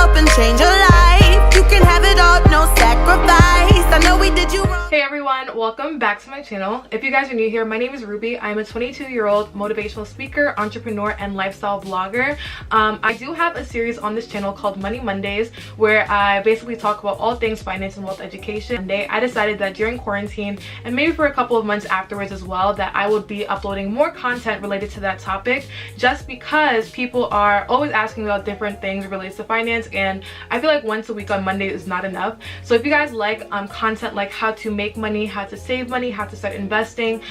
up and change your life. You can have it all, no sacrifice. I know we did you wrong. Hey everyone, welcome back to my channel. If you guys are new here, my name is Ruby. I'm a 22-year-old motivational speaker, entrepreneur, and lifestyle vlogger. I do have a series on this channel called Money Mondays, where I basically talk about all things finance and wealth education. Monday, I decided that during quarantine, and maybe for a couple of months afterwards as well, that I would be uploading more content related to that topic, just because people are always asking about different things related to finance, and I feel like once a week on Monday is not enough. So if you guys like content like how to make money, how to save money, how to start investing,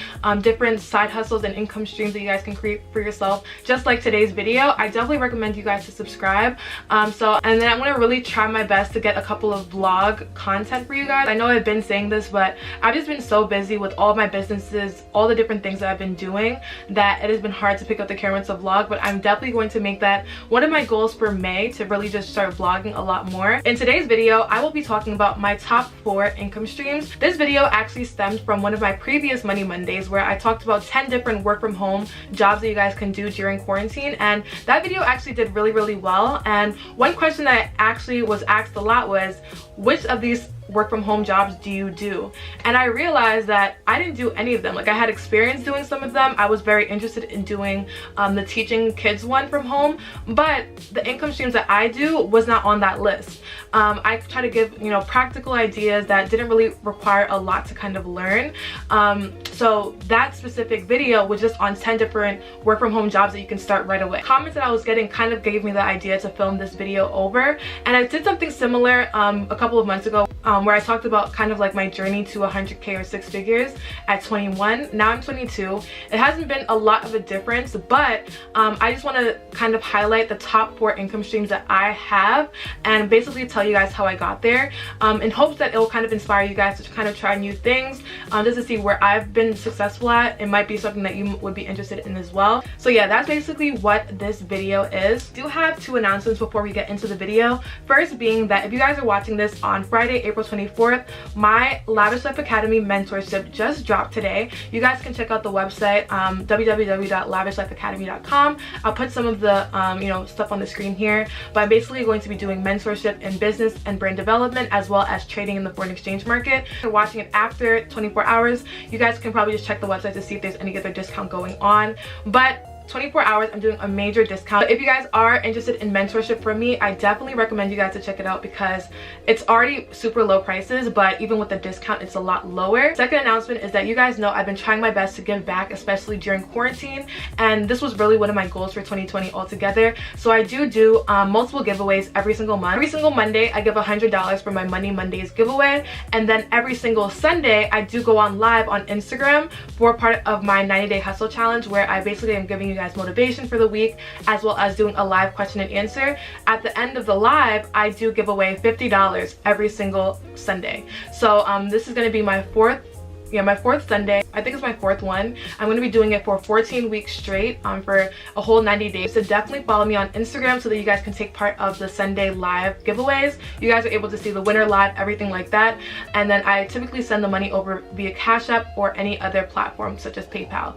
different side hustles and income streams that you guys can create for yourself, just like today's video, I definitely recommend you guys to subscribe. And then I'm going to really try my best to get a couple of vlog content for you guys. I know I've been saying this, but I've just been so busy with all my businesses, all the different things that I've been doing, that it has been hard to pick up the camera to vlog. But I'm definitely going to make that one of my goals for May, to really just start vlogging a lot more. In today's video, I will be talking about my top 4 income streams. This video actually stemmed from one of my previous Money Mondays, where I talked about 10 different work from home jobs that you guys can do during quarantine, and that video actually did really well. And one question that actually was asked a lot was, which of these work from home jobs do you do? And I realized that I didn't do any of them. Like, I had experience doing some of them. I was very interested in doing the teaching kids one from home, but the income streams that I do was not on that list. I try to give, you know, practical ideas that didn't really require a lot to kind of learn. So that specific video was just on 10 different work from home jobs that you can start right away. Comments that I was getting kind of gave me the idea to film this video over, and I did something similar a couple of months ago, where I talked about kind of like my journey to 100K or 6 figures at 21. Now I'm 22. It hasn't been a lot of a difference, but I just want to kind of highlight the top 4 income streams that I have, and basically tell you guys how I got there, in hopes that it will kind of inspire you guys to kind of try new things, just to see where I've been successful at. It might be something that you would be interested in as well. So yeah, that's basically what this video is. I do have 2 announcements before we get into the video. First being that if you guys are watching this on Friday, April 24th, my Lavish Life Academy mentorship just dropped today. You guys can check out the website, www.lavishlifeacademy.com. I'll put some of the you know, stuff on the screen here, but I'm basically going to be doing mentorship in business and brand development, as well as trading in the foreign exchange market. If you're watching it after 24 hours, you guys can probably just check the website to see if there's any other discount going on. But 24 hours, I'm doing a major discount. If you guys are interested in mentorship from me, I definitely recommend you guys to check it out, because it's already super low prices, but even with the discount, it's a lot lower. Second announcement is that you guys know I've been trying my best to give back, especially during quarantine, and this was really one of my goals for 2020 altogether. So I do multiple giveaways every single month. Every single Monday, I give $100 for my Money Mondays giveaway, and then every single Sunday, I do go on live on Instagram for part of my 90-day hustle challenge, where I basically am giving you guys motivation for the week, as well as doing a live question and answer. At the end of the live, I do give away $50 every single Sunday. So this is going to be my fourth Sunday. I think it's my 4th one. I'm going to be doing it for 14 weeks straight, for a whole 90 days. So definitely follow me on Instagram so that you guys can take part of the Sunday live giveaways. You guys are able to see the winner live, everything like that. And then I typically send the money over via Cash App or any other platform such as PayPal.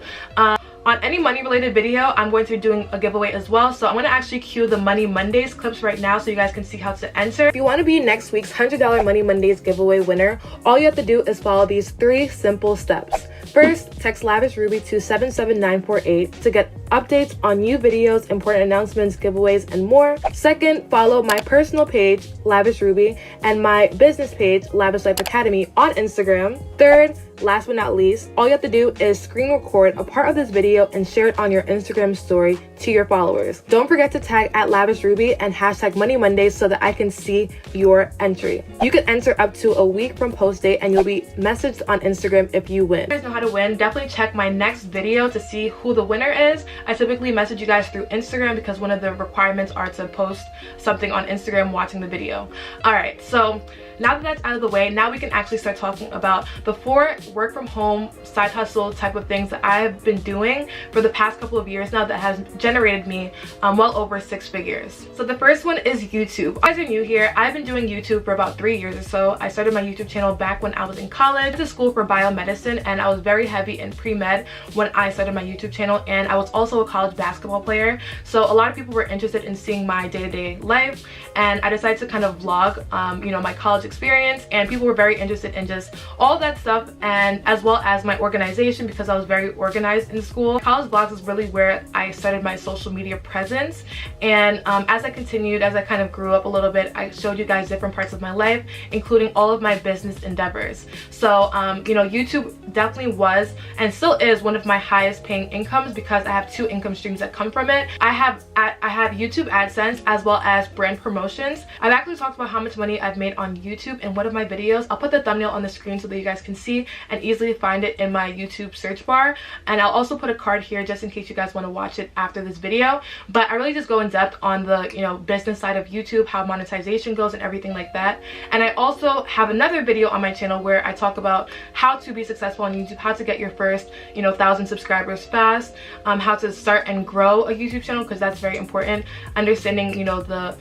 On any money related video, I'm going to be doing a giveaway as well. So I'm going to actually cue the Money Mondays clips right now so you guys can see how to enter. If you want to be next week's $100 Money Mondays giveaway winner, all you have to do is follow these 3 simple steps. First, text Lavish Ruby to 77948 to get updates on new videos, important announcements, giveaways, and more. Second, follow my personal page, Lavish Ruby, and my business page, Lavish Life Academy, on Instagram. Third, last but not least, all you have to do is screen record a part of this video and share it on your Instagram story to your followers. Don't forget to tag @LavishRuby and hashtag Money Mondays so that I can see your entry. You can enter up to a week from post date, and you'll be messaged on Instagram if you win. If you guys know how to win, definitely check my next video to see who the winner is. I typically message you guys through Instagram, because one of the requirements are to post something on Instagram watching the video. Alright, so now that that's out of the way, now we can actually start talking about the 4 work from home side hustle type of things that I've been doing for the past couple of years now that has generated me well over 6 figures. So the first one is YouTube. If you guys are new here, I've been doing YouTube for about 3 years or so. I started my YouTube channel back when I was in college. I went to school for biomedicine, and I was very heavy in pre-med when I started my YouTube channel, and I was also also a college basketball player, so a lot of people were interested in seeing my day-to-day life, and I decided to kind of vlog you know, my college experience, and people were very interested in just all that stuff, and as well as my organization, because I was very organized in school. College vlogs is really where I started my social media presence, and as I continued, as I kind of grew up a little bit, I showed you guys different parts of my life, including all of my business endeavors. So you know, YouTube definitely was and still is one of my highest paying incomes because I have 2 income streams that come from it. I have YouTube AdSense as well as brand promotions. I've actually talked about how much money I've made on YouTube in one of my videos. I'll put the thumbnail on the screen so that you guys can see and easily find it in my YouTube search bar, and I'll also put a card here just in case you guys want to watch it after this video. But I really just go in depth on the, you know, business side of YouTube, how monetization goes and everything like that. And I also have another video on my channel where I talk about how to be successful on YouTube, how to get your first, you know, 1,000 subscribers fast, how to start and grow a YouTube channel, because that's very important. Understanding, you know, the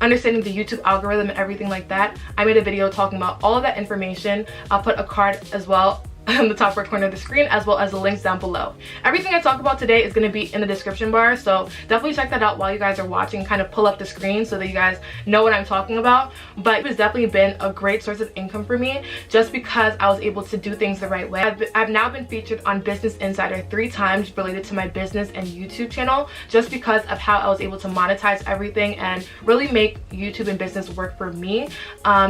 understanding the YouTube algorithm and everything like that. I made a video talking about all of that information. I'll put a card as well in the top right corner of the screen, as well as the links down below. Everything I talk about today is going to be in the description bar, so definitely check that out while you guys are watching. Kind of pull up the screen so that you guys know what I'm talking about. But it's definitely been a great source of income for me just because I was able to do things the right way. I've now been featured on Business Insider 3 times related to my business and YouTube channel, just because of how I was able to monetize everything and really make YouTube and business work for me.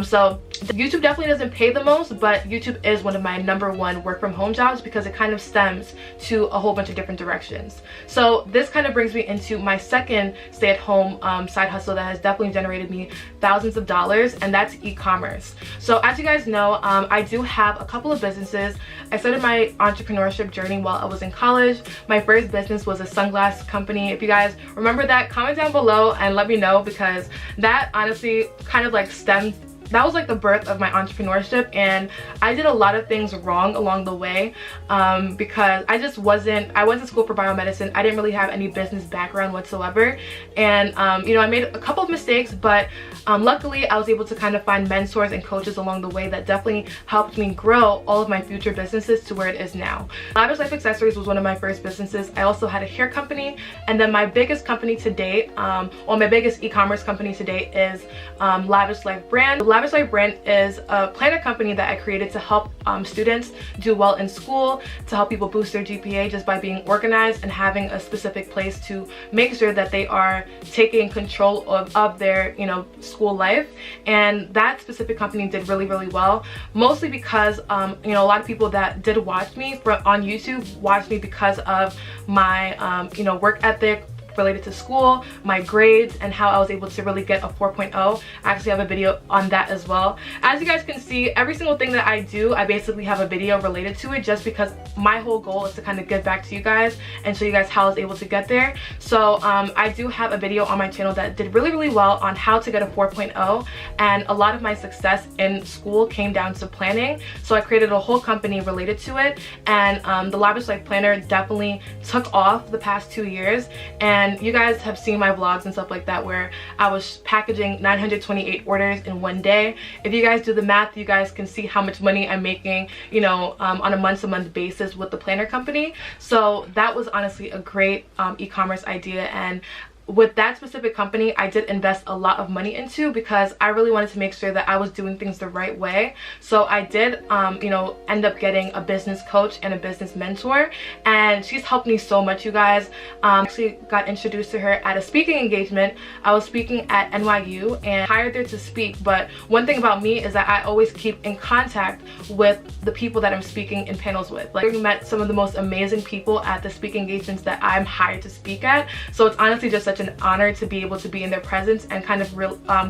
So YouTube definitely doesn't pay the most, but YouTube is one of my #1 work from home jobs because it kind of stems to a whole bunch of different directions. So this kind of brings me into my second stay-at-home side hustle that has definitely generated me thousands of dollars, and that's e-commerce. So as you guys know, I do have a couple of businesses. I started my entrepreneurship journey while I was in college. My first business was a sunglass company. If you guys remember that, comment down below and let me know, because that honestly kind of like that was like the birth of my entrepreneurship, and I did a lot of things wrong along the way because I went to school for biomedicine. I didn't really have any business background whatsoever, and you know, I made a couple of mistakes, but luckily I was able to kind of find mentors and coaches along the way that definitely helped me grow all of my future businesses to where it is now. Lavish Life Accessories was one of my first businesses. I also had a hair company, and then my biggest company to date, my biggest e-commerce company to date is Lavish Life Brand. Lavish Life Brand is a planner company that I created to help students do well in school, to help people boost their GPA just by being organized and having a specific place to make sure that they are taking control of their, you know, school life. And that specific company did really, really well, mostly because you know, a lot of people that did watch me on YouTube watched me because of my you know, work ethic related to school, my grades, and how I was able to really get a 4.0. I actually have a video on that as well. As you guys can see, every single thing that I do, I basically have a video related to it, just because my whole goal is to kind of give back to you guys and show you guys how I was able to get there. So I do have a video on my channel that did really, really well on how to get a 4.0, and a lot of my success in school came down to planning. So I created a whole company related to it, and the Lavish Life Planner definitely took off the past 2 years. And you guys have seen my vlogs and stuff like that where I was packaging 928 orders in one day. If you guys do the math, you guys can see how much money I'm making, you know, on a month-to-month basis with the planner company. So that was honestly a great e-commerce idea, and with that specific company, I did invest a lot of money into, because I really wanted to make sure that I was doing things the right way. So I did, you know, end up getting a business coach and a business mentor, and she's helped me so much, you guys. Actually got introduced to her at a speaking engagement. I was speaking at NYU and hired there to speak, but one thing about me is that I always keep in contact with the people that I'm speaking in panels with. Like, we met some of the most amazing people at the speaking engagements that I'm hired to speak at. So it's honestly just such an honor to be able to be in their presence and kind of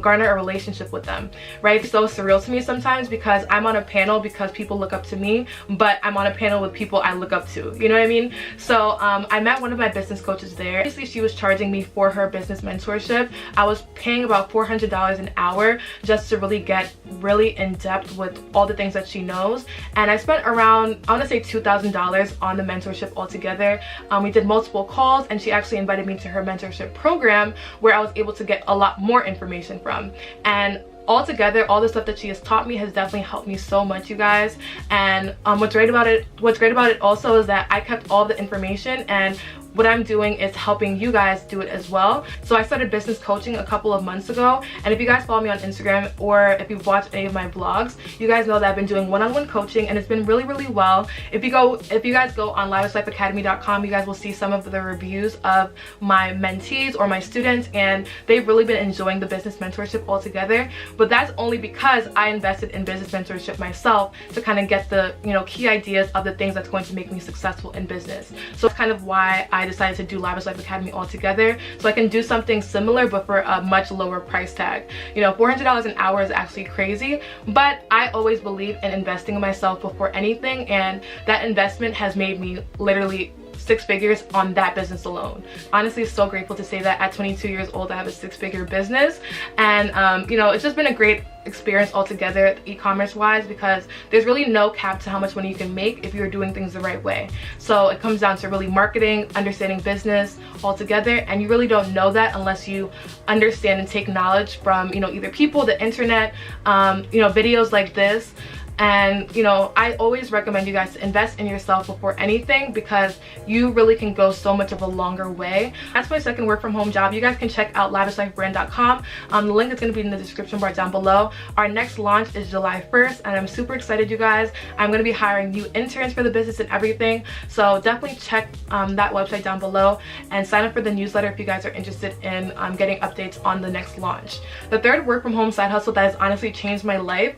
garner a relationship with them, right? It's so surreal to me sometimes, because I'm on a panel because people look up to me, but I'm on a panel with people I look up to, you know what I mean? So I met one of my business coaches there. Obviously, she was charging me for her business mentorship. I was paying about $400 an hour just to really get really in depth with all the things that she knows, and I spent around, I want to say $2,000 on the mentorship altogether. We did multiple calls, and she actually invited me to her mentorship program where I was able to get a lot more information from. And altogether, all the stuff that she has taught me has definitely helped me so much, you guys. And what's great about it also is that I kept all the information, and what I'm doing is helping you guys do it as well. So I started business coaching a couple of months ago, and if you guys follow me on Instagram or if you've watched any of my vlogs, you guys know that I've been doing one-on-one coaching, and it's been really well. If you guys go on lavishLifeAcademy.com, you guys will see some of the reviews of my mentees or my students, and they've really been enjoying the business mentorship altogether. But that's only because I invested in business mentorship myself to kind of get the, you know, key ideas of the things that's going to make me successful in business. So it's kind of why I decided to do Lavish Life Academy altogether, so I can do something similar but for a much lower price tag. You know, $400 an hour is actually crazy, but I always believe in investing in myself before anything, and that investment has made me literally 6 figures on that business alone. Honestly, so grateful to say that at 22 years old I have a 6-figure business, and you know, it's just been a great experience altogether e-commerce wise, because there's really no cap to how much money you can make if you're doing things the right way. So it comes down to really marketing, understanding business altogether, and you really don't know that unless you understand and take knowledge from, you know, either people, the internet, you know, videos like this. And you know, I always recommend you guys to invest in yourself before anything, because you really can go so much of a longer way. That's my second work from home job. You guys can check out lavishlifebrand.com. The link is going to be in the description bar down below. Our next launch is July 1st, and I'm super excited, you guys. I'm going to be hiring new interns for the business and everything, so definitely check that website down below and sign up for the newsletter if you guys are interested in getting updates on the next launch. The third work from home side hustle that has honestly changed my life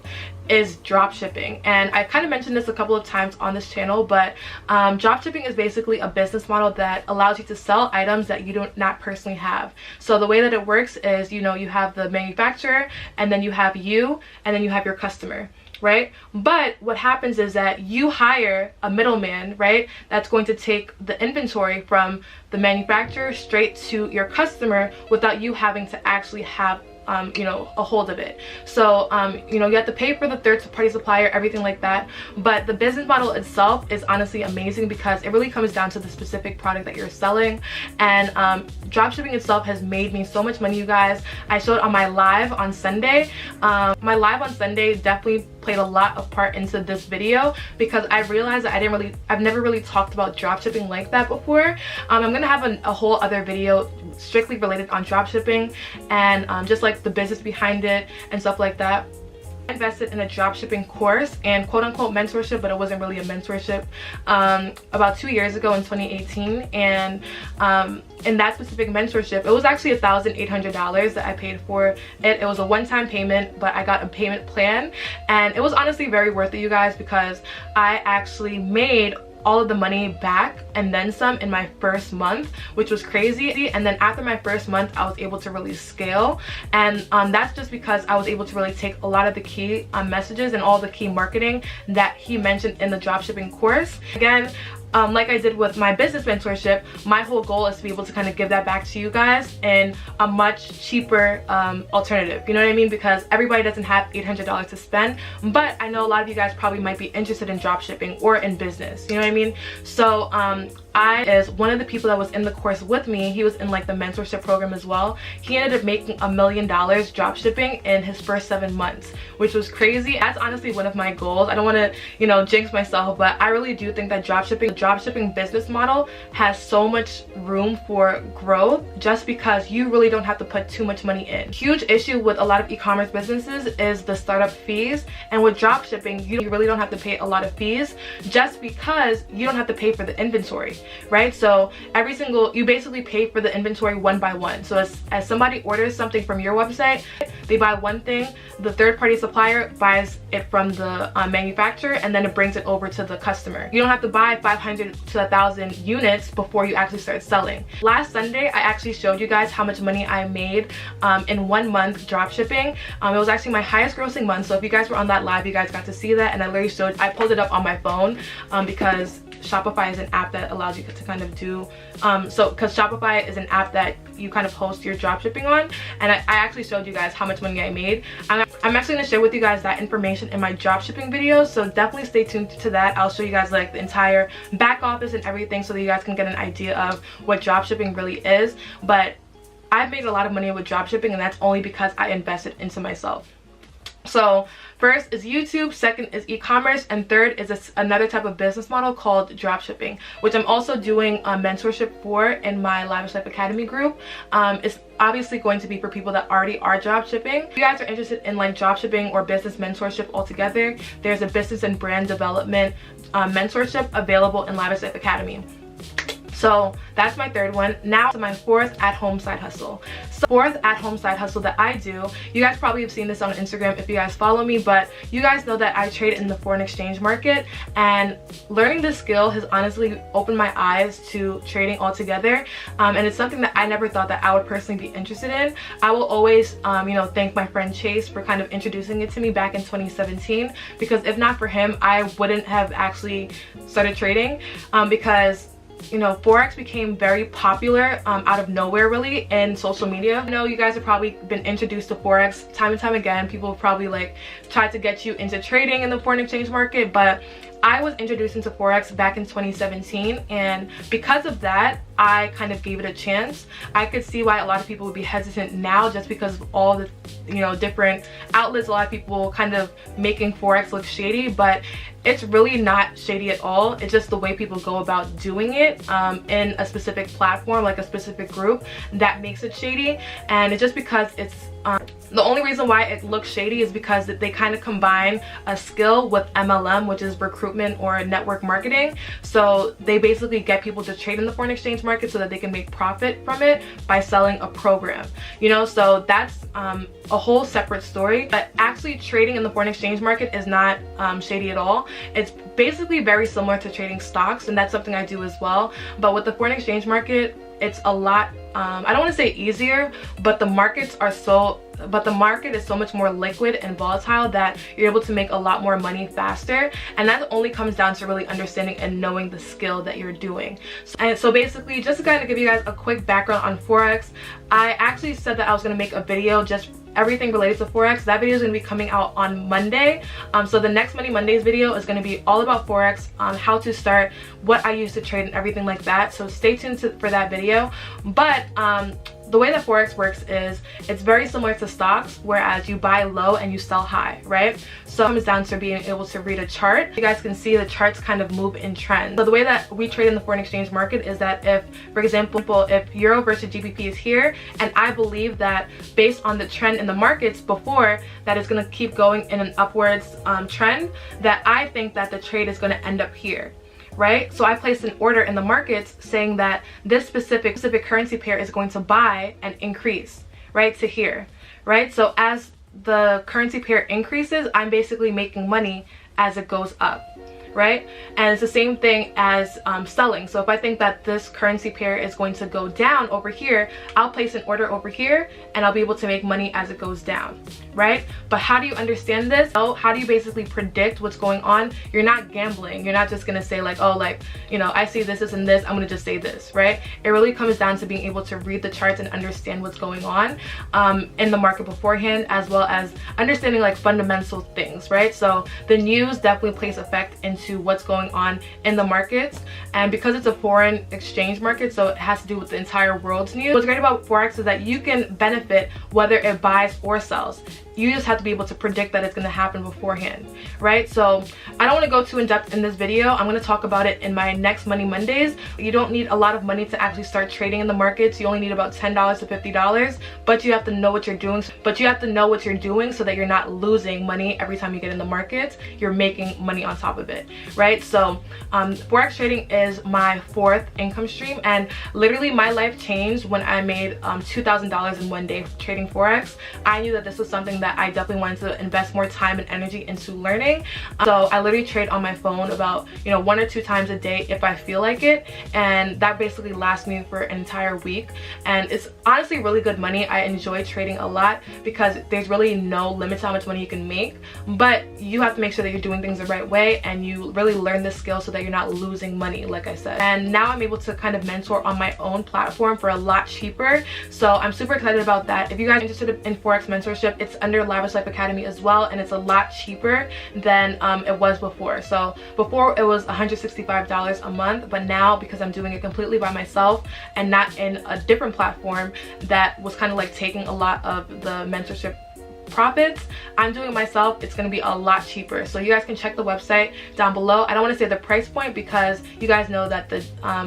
is drop shipping, and I kind of mentioned this a couple of times on this channel, but drop shipping is basically a business model that allows you to sell items that you do not personally have. So the way that it works is, you know, you have the manufacturer, and then you have you, and then you have your customer, right? But what happens is that you hire a middleman, right, that's going to take the inventory from the manufacturer straight to your customer without you having to actually have you know, a hold of it. So you know, you have to pay for the third-party supplier, everything like that, but the business model itself is honestly amazing, because it really comes down to the specific product that you're selling. And dropshipping itself has made me so much money, you guys. I showed on my live on Sunday. My live on Sunday definitely played a lot of part into this video, because I realized that I've never really talked about dropshipping like that before. I'm gonna have a whole other video strictly related on dropshipping and just like the business behind it and stuff like that. I invested in a dropshipping course and quote-unquote mentorship, but it wasn't really a mentorship, about 2 years ago in 2018, and in that specific mentorship, it was actually $1,800 that I paid for it. It was a one-time payment, but I got a payment plan, and it was honestly very worth it, you guys, because I actually made all of the money back and then some in my first month, which was crazy. And then after my first month, I was able to really scale, and that's just because I was able to really take a lot of the key messages and all the key marketing that he mentioned in the dropshipping course. Again, like I did with my business mentorship, my whole goal is to be able to kind of give that back to you guys in a much cheaper alternative, you know what I mean? Because everybody doesn't have $800 to spend, but I know a lot of you guys probably might be interested in dropshipping or in business, you know what I mean? So I is one of the people that was in the course with me. He was in like the mentorship program as well. He ended up making $1 million drop shipping in his first 7 months, which was crazy. That's honestly one of my goals. I don't want to, you know, jinx myself, but I really do think that the dropshipping business model has so much room for growth, just because you really don't have to put too much money in. Huge issue with a lot of e-commerce businesses is the startup fees, and with dropshipping, you really don't have to pay a lot of fees, just because you don't have to pay for the inventory, right? So you basically pay for the inventory one by one. So as somebody orders something from your website, they buy one thing, the third-party supplier buys it from the manufacturer, and then it brings it over to the customer. You don't have to buy 500 to 1,000 units before you actually start selling. Last Sunday, I actually showed you guys how much money I made in 1 month drop shipping. It was actually my highest grossing month, so if you guys were on that live, you guys got to see that, and I pulled it up on my phone because Shopify is an app that allows you to kind of do because Shopify is an app that you kind of host your drop shipping on, and I actually showed you guys how much money I made. I'm actually going to share with you guys that information in my drop shipping videos, so definitely stay tuned to that. I'll show you guys like the entire back office and everything, so that you guys can get an idea of what drop shipping really is. But I've made a lot of money with drop shipping, and that's only because I invested into myself. So first is YouTube, second is e-commerce, and third is another type of business model called dropshipping, which I'm also doing a mentorship for in my Lavish Life Academy group. It's obviously going to be for people that already are dropshipping. If you guys are interested in like dropshipping or business mentorship altogether, there's a business and brand development mentorship available in Lavish Life Academy. So that's my third one. Now to my fourth at-home side hustle. So fourth at-home side hustle that I do, you guys probably have seen this on Instagram if you guys follow me, but you guys know that I trade in the foreign exchange market, and learning this skill has honestly opened my eyes to trading altogether, and it's something that I never thought that I would personally be interested in. I will always you know, thank my friend Chase for kind of introducing it to me back in 2017, because if not for him, I wouldn't have actually started trading, because you know, Forex became very popular out of nowhere really in social media. I know you guys have probably been introduced to Forex time and time again. People have probably like tried to get you into trading in the foreign exchange market, but I was introduced into Forex back in 2017, and because of that, I kind of gave it a chance. I could see why a lot of people would be hesitant now just because of all the, you know, different outlets, a lot of people kind of making Forex look shady, but it's really not shady at all. It's just the way people go about doing it in a specific platform, like a specific group, that makes it shady. And it's just because it's the only reason why it looks shady is because they kind of combine a skill with MLM, which is recruitment or network marketing. So they basically get people to trade in the foreign exchange market so that they can make profit from it by selling a program, you know. So that's a whole separate story. But actually trading in the foreign exchange market is not shady at all. It's basically very similar to trading stocks, and that's something I do as well. But with the foreign exchange market, it's a lot I don't want to say easier, but the market is so much more liquid and volatile that you're able to make a lot more money faster, and that only comes down to really understanding and knowing the skill that you're doing. So basically, just to kind of give you guys a quick background on Forex, I actually said that I was going to make a video just everything related to Forex. That video is going to be coming out on Monday. So the next Money Mondays video is going to be all about Forex, how to start, what I use to trade, and everything like that. So stay tuned for that video. But the way that Forex works is it's very similar to stocks, whereas you buy low and you sell high, right? So it comes down to being able to read a chart. You guys can see the charts kind of move in trends. So the way that we trade in the foreign exchange market is that if, for example, if Euro versus GBP is here, and I believe that based on the trend in the markets before, that is going to keep going in an upwards trend, that I think that the trade is going to end up here. Right? So I placed an order in the markets saying that this specific currency pair is going to buy and increase, right, to here, right? So as the currency pair increases, I'm basically making money as it goes up, right? And it's the same thing as selling. So if I think that this currency pair is going to go down over here, I'll place an order over here and I'll be able to make money as it goes down, right? But how do you understand this? Oh, how do you basically predict what's going on? You're not gambling. You're not just gonna say like, oh, like, you know, I see this and this, I'm gonna just say this, right? It really comes down to being able to read the charts and understand what's going on in the market beforehand, as well as understanding like fundamental things, right? So the news definitely plays effect into what's going on in the markets, and because it's a foreign exchange market, so it has to do with the entire world's news. What's great about Forex is that you can benefit whether it buys or sells. You just have to be able to predict that it's going to happen beforehand, right? So I don't want to go too in depth in this video. I'm going to talk about it in my next Money Mondays. You don't need a lot of money to actually start trading in the markets. You only need about $10 to $50, but you have to know what you're doing. So that you're not losing money every time you get in the markets. You're making money on top of it, right? So Forex trading is my fourth income stream, and literally my life changed when I made $2,000 in one day trading Forex. I knew that this was something that I definitely wanted to invest more time and energy into learning. So I literally trade on my phone about, you know, 1 or 2 times a day if I feel like it, and that basically lasts me for an entire week. And it's honestly really good money. I enjoy trading a lot because there's really no limit to how much money you can make, but you have to make sure that you're doing things the right way and you really learn the skill so that you're not losing money, like I said. And now I'm able to kind of mentor on my own platform for a lot cheaper, so I'm super excited about that. If you guys are interested in Forex mentorship, it's under Lavish Life Academy as well, and it's a lot cheaper than it was before. So before it was $165 a month, but now because I'm doing it completely by myself and not in a different platform that was kind of like taking a lot of the mentorship profits. I'm doing it myself. It's going to be a lot cheaper. So you guys can check the website down below. I don't want to say the price point because you guys know that the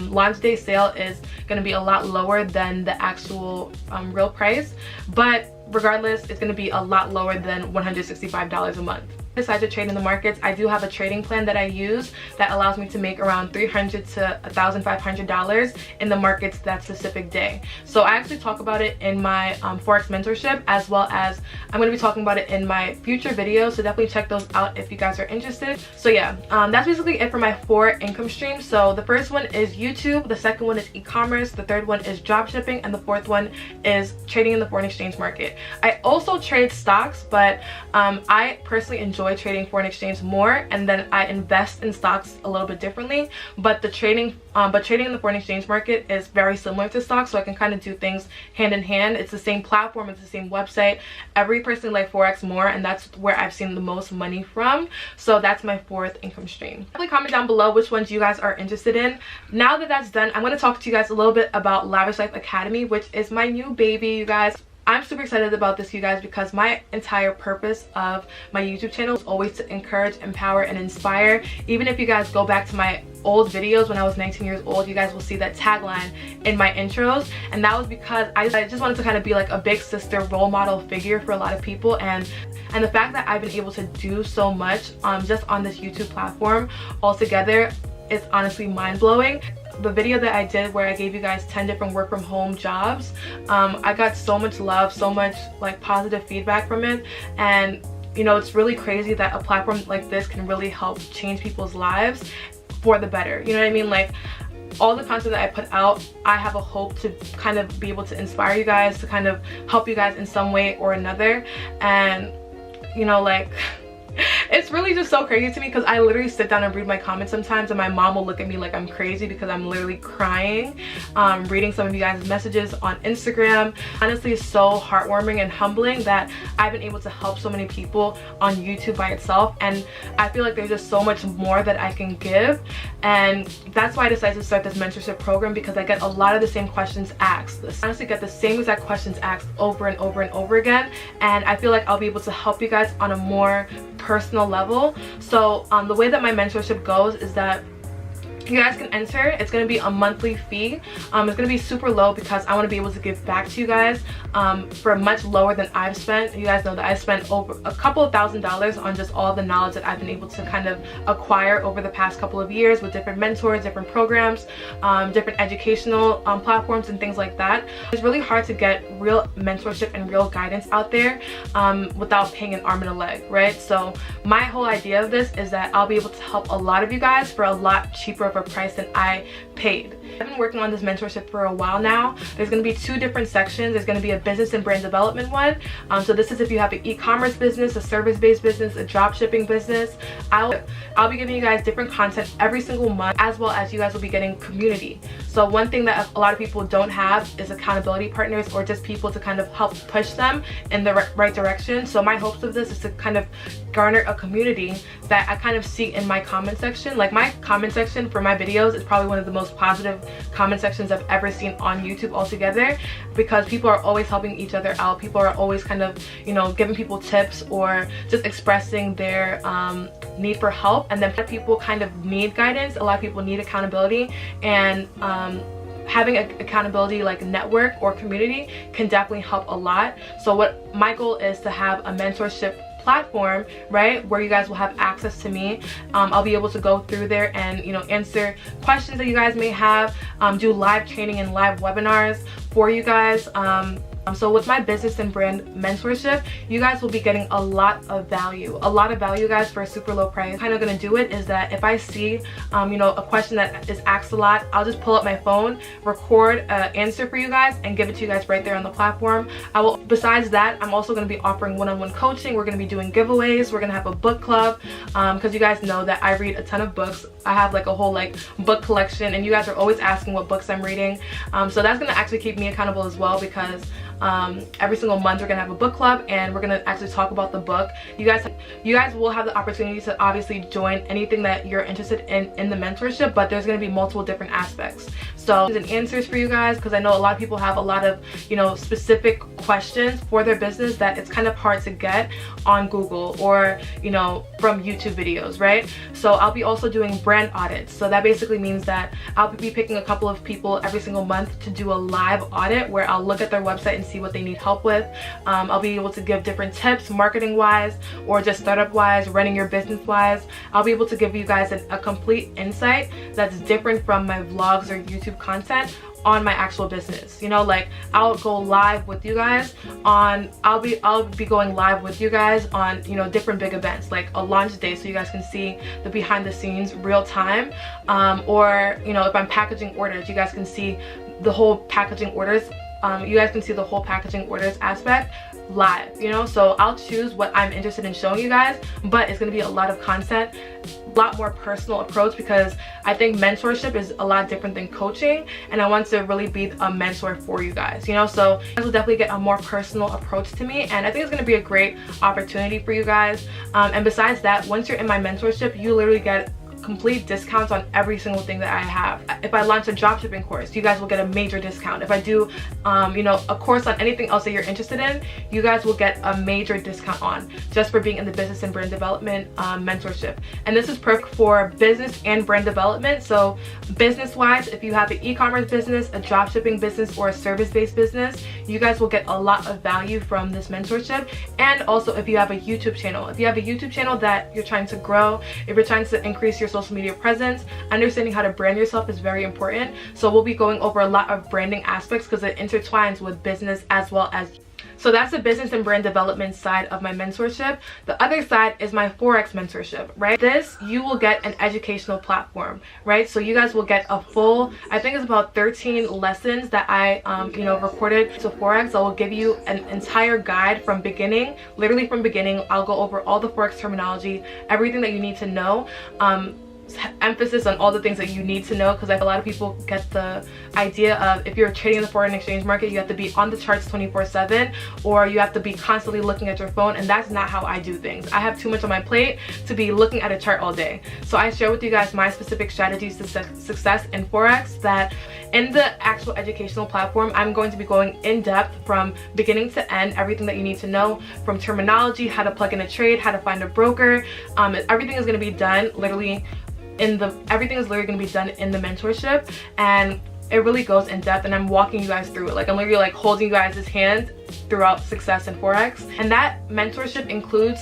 launch day sale is going to be a lot lower than the actual real price. But regardless, it's going to be a lot lower than $165 a month. Besides to trade in the markets, I do have a trading plan that I use that allows me to make around $300 to $1,500 in the markets that specific day. So I actually talk about it in my Forex mentorship, as well as I'm going to be talking about it in my future videos, so definitely check those out if you guys are interested. So yeah, that's basically it for my 4 income streams. So the first one is YouTube, the second one is e-commerce, the third one is drop shipping, and the fourth one is trading in the foreign exchange market. I also trade stocks, but I personally enjoy trading foreign exchange more, and then I invest in stocks a little bit differently. But the trading in the foreign exchange market is very similar to stocks, so I can kind of do things hand in hand. It's the same platform, it's the same website. Every person like Forex more, and that's where I've seen the most money from. So that's my 4th income stream. Definitely comment down below which ones you guys are interested in. Now that that's done, I'm going to talk to you guys a little bit about Lavish Life Academy, which is my new baby, you guys. I'm super excited about this, you guys, because my entire purpose of my YouTube channel is always to encourage, empower, and inspire. Even if you guys go back to my old videos when I was 19 years old, you guys will see that tagline in my intros, and that was because I just wanted to kind of be like a big sister role model figure for a lot of people, and the fact that I've been able to do so much just on this YouTube platform altogether is honestly mind-blowing. The video that I did where I gave you guys 10 different work from home jobs, I got so much love, so much like positive feedback from it, and you know, it's really crazy that a platform like this can really help change people's lives for the better. You know what I mean? Like, all the content that I put out, I have a hope to kind of be able to inspire you guys, to kind of help you guys in some way or another. And you know, like, it's really just so crazy to me because I literally sit down and read my comments sometimes, and my mom will look at me like I'm crazy because I'm literally crying reading some of you guys' messages on Instagram. Honestly, it's so heartwarming and humbling that I've been able to help so many people on YouTube by itself, and I feel like there's just so much more that I can give. And that's why I decided to start this mentorship program, because I get a lot of the same questions asked. I honestly get the same exact questions asked over and over and over again, and I feel like I'll be able to help you guys on a more personal level. So the way that my mentorship goes is that you guys can enter. It's going to be a monthly fee. It's going to be super low because I want to be able to give back to you guys for much lower than I've spent. You guys know that I spent over a couple of $1,000s on just all the knowledge that I've been able to kind of acquire over the past couple of years with different mentors, different programs, different educational platforms and things like that. It's really hard to get real mentorship and real guidance out there without paying an arm and a leg, right? So my whole idea of this is that I'll be able to help a lot of you guys for a lot cheaper of a price than I paid. I've been working on this mentorship for a while now. There's going to be 2 different sections. There's going to be a business and brand development one. So this is if you have an e-commerce business, a service-based business, a drop shipping business. I'll be giving you guys different content every single month, as well as you guys will be getting community. So one thing that a lot of people don't have is accountability partners, or just people to kind of help push them in the right direction. So my hopes of this is to kind of garner a community that I kind of see in my comment section. Like, my comment section for my videos is probably one of the most positive comment sections I've ever seen on YouTube altogether, because people are always helping each other out. People are always kind of, you know, giving people tips or just expressing their need for help. And then people kind of need guidance. A lot of people need accountability, and having an accountability like network or community can definitely help a lot. So what my goal is to have a mentorship platform, right, where you guys will have access to me. I'll be able to go through there and, you know, answer questions that you guys may have, do live training and live webinars for you guys. So with my business and brand mentorship, you guys will be getting a lot of value, guys, for a super low price. Kind of gonna do it is that if I see you know, a question that is asked a lot, I'll just pull up my phone, record an answer for you guys, and give it to you guys right there on the platform. Besides that, I'm also going to be offering one-on-one coaching. We're going to be doing giveaways. We're going to have a book club, because you guys know that I read a ton of books. I have like a whole like book collection, and you guys are always asking what books I'm reading. So that's going to actually keep me accountable as well, because every single month we're gonna have a book club, and we're gonna actually talk about the book. You guys will have the opportunity to obviously join anything that you're interested in the mentorship, but there's gonna be multiple different aspects. So and answers for you guys, because I know a lot of people have a lot of, you know, specific questions for their business that it's kind of hard to get on Google or, you know, from YouTube videos, right? So I'll be also doing brand audits. So that basically means that I'll be picking a couple of people every single month to do a live audit where I'll look at their website and see what they need help with. I'll be able to give different tips marketing wise or just startup wise, running your business wise. I'll be able to give you guys a complete insight that's different from my vlogs or YouTube content on my actual business. You know, like I'll go live with you guys on, I'll be going live with you guys on, you know, different big events like a launch day, so you guys can see the behind the scenes real time, or, you know, if I'm packaging orders, you guys can see the whole packaging orders. You guys can see the whole packaging orders aspect live, you know. So I'll choose what I'm interested in showing you guys, but it's going to be a lot of content, a lot more personal approach, because I think mentorship is a lot different than coaching, and I want to really be a mentor for you guys, you know. So you guys will definitely get a more personal approach to me, and I think it's going to be a great opportunity for you guys. And besides that, once you're in my mentorship, you literally get complete discounts on every single thing that I have. If I launch a dropshipping course, you guys will get a major discount. If I do you know, a course on anything else that you're interested in, you guys will get a major discount on, just for being in the business and brand development mentorship. And this is perfect for business and brand development. So business wise, if you have an e-commerce business, a dropshipping business, or a service-based business, you guys will get a lot of value from this mentorship. And also if you have a YouTube channel, that you're trying to grow, if you're trying to increase your social media presence, understanding how to brand yourself is very important. So we'll be going over a lot of branding aspects because it intertwines with business as well as. So that's the business and brand development side of my mentorship. The other side is my Forex mentorship, right? This, you will get an educational platform, right? So you guys will get a full, I think it's about 13 lessons that I, you know, recorded to Forex. I will give you an entire guide from beginning, literally from beginning. I'll go over all the Forex terminology, everything that you need to know. Emphasis on all the things that you need to know, because a lot of people get the idea of if you're trading in the foreign exchange market, you have to be on the charts 24/7, or you have to be constantly looking at your phone, and that's not how I do things. I have too much on my plate to be looking at a chart all day. So I share with you guys my specific strategies to success in Forex, that in the actual educational platform, I'm going to be going in depth from beginning to end, everything that you need to know, from terminology, how to plug in a trade, how to find a broker. Everything is going to be done literally everything is literally going to be done in the mentorship, and it really goes in depth, and I'm walking you guys through it. Like I'm literally like holding you guys' hand throughout success in Forex. And that mentorship includes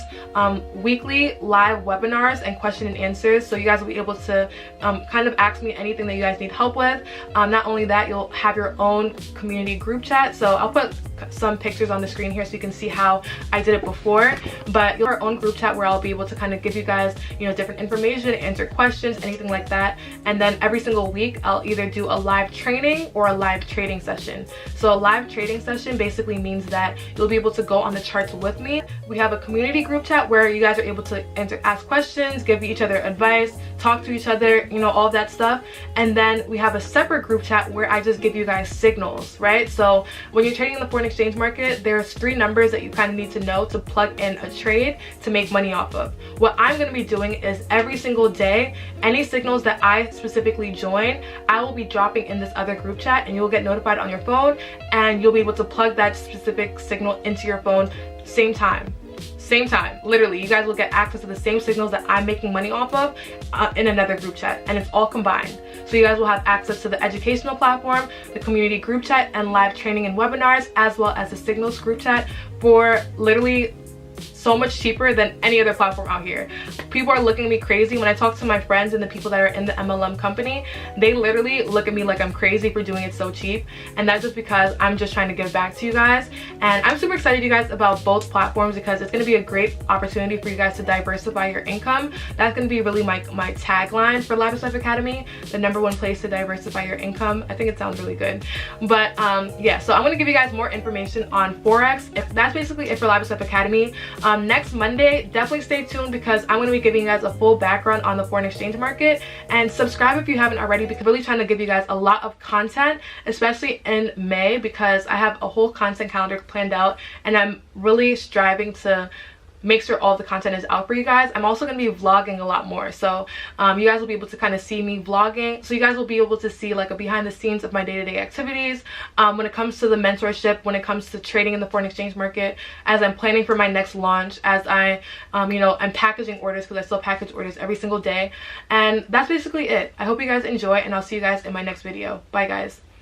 weekly live webinars and question and answers, so you guys will be able to kind of ask me anything that you guys need help with. Not only that, you'll have your own community group chat. So I'll put some pictures on the screen here so you can see how I did it before, but you'll have your own group chat where I'll be able to kind of give you guys, you know, different information, answer questions, anything like that. And then every single week I'll either do a live training or a live trading session. So a live trading session basically means that you'll be able to go on the charts with me. We have a community group chat where you guys are able to ask questions, give each other advice, talk to each other, you know, all that stuff. And then we have a separate group chat where I just give you guys signals, right? So when you're trading in the foreign exchange market, there's 3 numbers that you kind of need to know to plug in a trade to make money off of. What I'm going to be doing is every single day, any signals that I specifically join, I will be dropping in this other group chat, and you'll get notified on your phone, and you'll be able to plug that specific signal into your phone same time, literally. You guys will get access to the same signals that I'm making money off of in another group chat, and it's all combined. So you guys will have access to the educational platform, the community group chat, and live training and webinars, as well as the signals group chat for literally so much cheaper than any other platform out here. People are looking at me crazy when I talk to my friends and the people that are in the MLM company. They literally look at me like I'm crazy for doing it so cheap, and that's just because I'm just trying to give back to you guys. And I'm super excited, you guys, about both platforms, because it's going to be a great opportunity for you guys to diversify your income. That's going to be really my tagline for Lavish Life Academy, the #1 place to diversify your income. I think it sounds really good. But yeah, so I'm going to give you guys more information on Forex. That's basically it for Lavish Life Academy. Next Monday, definitely stay tuned because I'm going to be giving you guys a full background on the foreign exchange market. And subscribe if you haven't already, because I'm really trying to give you guys a lot of content, especially in May, because I have a whole content calendar planned out and I'm really striving to make sure all the content is out for you guys. I'm also going to be vlogging a lot more, so you guys will be able to kind of see me vlogging, so you guys will be able to see like a behind the scenes of my day-to-day activities when it comes to the mentorship, when it comes to trading in the foreign exchange market, as I'm planning for my next launch, as I you know, I'm packaging orders, because I still package orders every single day. And that's basically it. I hope you guys enjoy, and I'll see you guys in my next video. Bye guys.